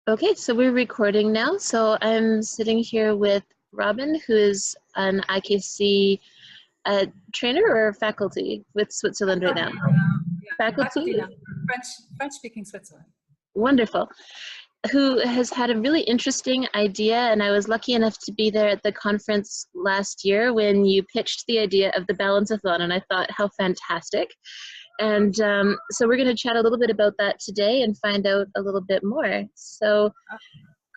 Okay, so we're recording now. So I'm sitting here with Robin, who is an IKC trainer or faculty with Switzerland right now. Faculty now. Yeah, faculty Faculty? now. French-speaking Switzerland. Wonderful. Who has had a really interesting idea, and I was lucky enough to be there at the conference last year when you pitched the idea of the Balancathon, and I thought, how fantastic. And so we're going to chat a little bit about that today and find out a little bit more. So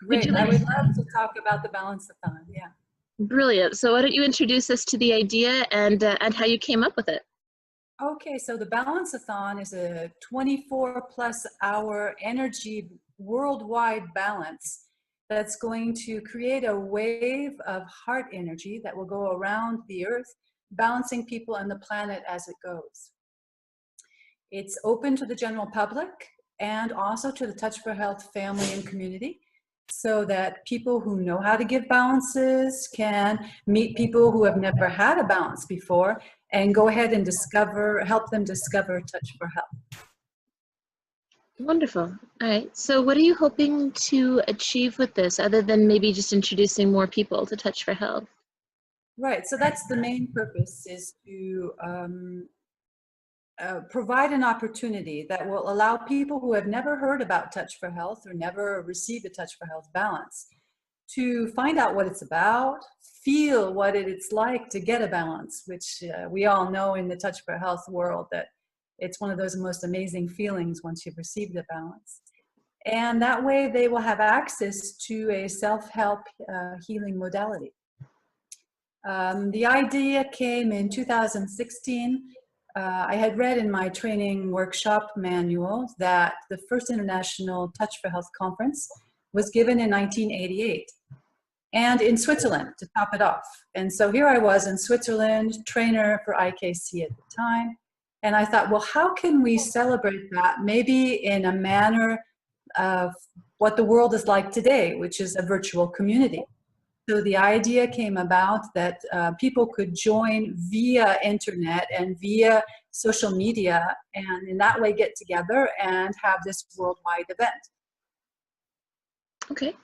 Great. I would love to talk about the Balancathon. Yeah. Brilliant. So why don't you introduce us to the idea and how you came up with it? Okay, so the Balancathon is a 24+ hour energy worldwide balance that's going to create a wave of heart energy that will go around the earth, balancing people and the planet as it goes. It's open to the general public and also to the Touch for Health family and community, so that people who know how to give balances can meet people who have never had a balance before and go ahead and help them discover Touch for Health. Wonderful. All right. So what are you hoping to achieve with this, other than maybe just introducing more people to Touch for Health? Right. So that's the main purpose, is to provide an opportunity that will allow people who have never heard about Touch for Health or never received a Touch for Health balance to find out what it's about, feel what it's like to get a balance, which we all know in the Touch for Health world that it's one of those most amazing feelings once you've received a balance. And that way they will have access to a self-help healing modality. The idea came in 2016. I had read in my training workshop manual that the first International Touch for Health Conference was given in 1988, and in Switzerland to top it off. And so here I was in Switzerland, trainer for IKC at the time, and I thought, well, how can we celebrate that maybe in a manner of what the world is like today, which is a virtual community. So the idea came about that people could join via internet and via social media, and in that way get together and have this worldwide event. Okay.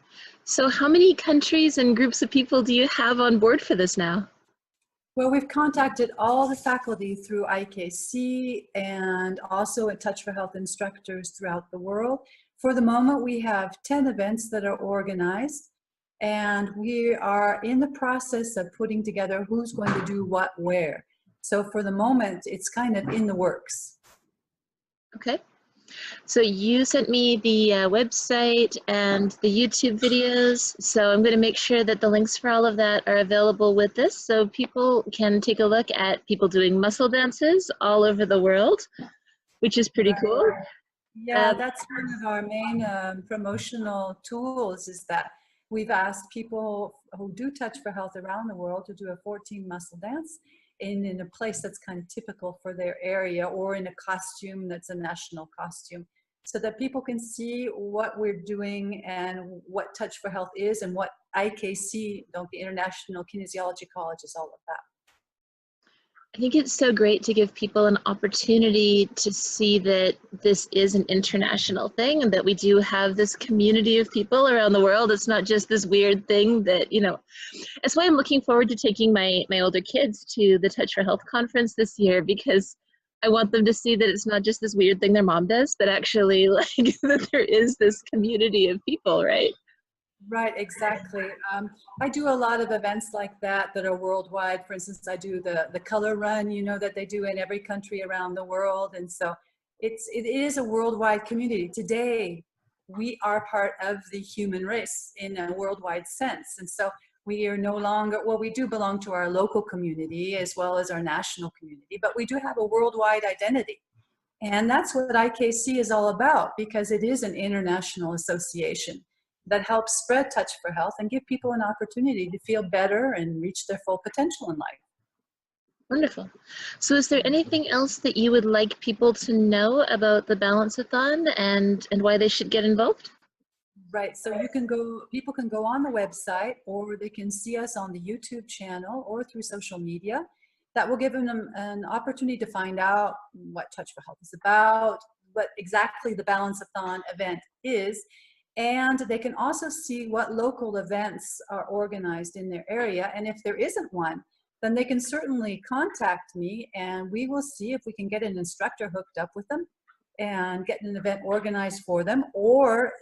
So how many countries and groups of people do you have on board for this now? Well, we've contacted all the faculty through IKC and also at Touch for Health instructors throughout the world. For the moment, we have 10 events that are organized, and we are in the process of putting together who's going to do what where. So for the moment, it's kind of in the works. Okay. So you sent me the website and the YouTube videos, so I'm going to make sure that the links for all of that are available with this, so people can take a look at people doing muscle dances all over the world, which is pretty cool. Yeah, that's one of our main promotional tools, is that we've asked people who do Touch for Health around the world to do a 14 muscle dance in a place that's kind of typical for their area, or in a costume that's a national costume, so that people can see what we're doing and what Touch for Health is and what IKC, the International Kinesiology College, is all about. I think it's so great to give people an opportunity to see that this is an international thing and that we do have this community of people around the world. It's not just this weird thing that, you know, that's why I'm looking forward to taking my older kids to the Touch for Health conference this year, because I want them to see that it's not just this weird thing their mom does, but actually like that there is this community of people, right? Right, exactly. I do a lot of events like that are worldwide. For instance, I do the color run, you know, that they do in every country around the world. And so it is a worldwide community. Today, we are part of the human race in a worldwide sense. And so we are no longer, well, we do belong to our local community as well as our national community, but we do have a worldwide identity. And that's what IKC is all about, because it is an international association that helps spread Touch for Health and give people an opportunity to feel better and reach their full potential in life. Wonderful. So is there anything else that you would like people to know about the Balancathon and why they should get involved? Right, so people can go on the website, or they can see us on the YouTube channel or through social media. That will give them an opportunity to find out what Touch for Health is about, what exactly the Balancathon event is, And they can also see what local events are organized in their area. And if there isn't one, then they can certainly contact me, and we will see if we can get an instructor hooked up with them and get an event organized for them. Or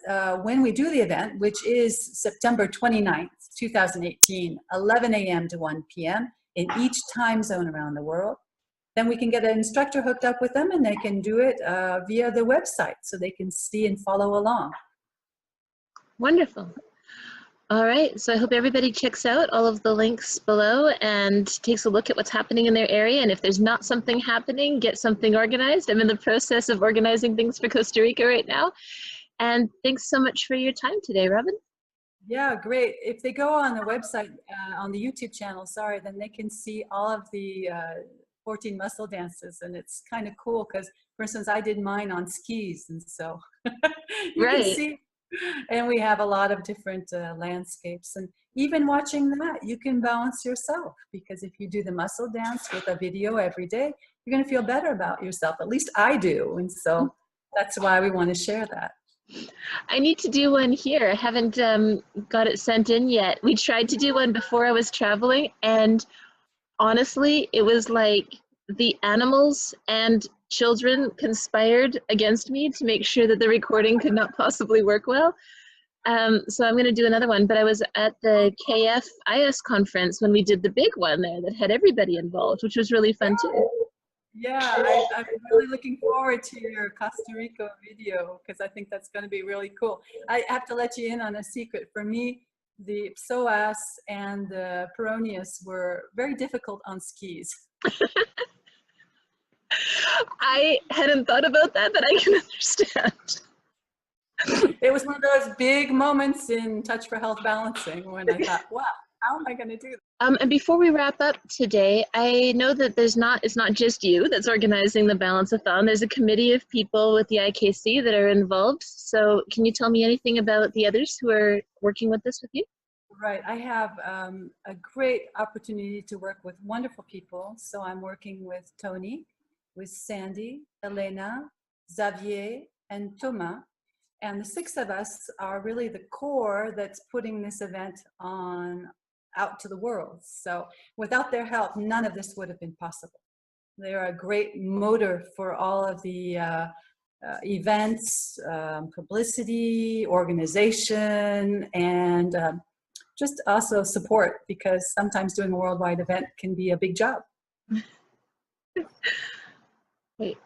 when we do the event, which is September 29th, 2018, 11 a.m. to 1 p.m. in each time zone around the world, then we can get an instructor hooked up with them, and they can do it via the website so they can see and follow along. Wonderful. All right, so I hope everybody checks out all of the links below and takes a look at what's happening in their area. And if there's not something happening, get something organized. I'm in the process of organizing things for Costa Rica right now. And thanks so much for your time today, Robin. Yeah, great. If they go on the website, on the YouTube channel, sorry, then they can see all of the 14 muscle dances. And it's kind of cool because, for instance, I did mine on skis. And so you can see. And we have a lot of different landscapes. And even watching that, you can balance yourself, because if you do the muscle dance with a video every day, you're going to feel better about yourself. At least I do. And so that's why we want to share that. I need to do one here. I haven't got it sent in yet. We tried to do one before I was traveling, and honestly, it was like the animals and children conspired against me to make sure that the recording could not possibly work well. So I'm going to do another one, but I was at the KFIS conference when we did the big one there that had everybody involved, which was really fun too. Yeah, I'm really looking forward to your Costa Rica video, because I think that's going to be really cool. I have to let you in on a secret. For me, the psoas and the peroneus were very difficult on skis. I hadn't thought about that, but I can understand. It was one of those big moments in Touch for Health balancing when I thought, wow, how am I going to do that? And before we wrap up today, I know that it's not just you that's organizing the Balancathon. There's a committee of people with the IKC that are involved. So can you tell me anything about the others who are working with this with you? Right. I have a great opportunity to work with wonderful people. So I'm working with Tony, with Sandy, Elena, Xavier, and Thomas. And the 6 of us are really the core that's putting this event out to the world. So without their help, none of this would have been possible. They're a great motor for all of the events, publicity, organization, and just also support, because sometimes doing a worldwide event can be a big job. Wait.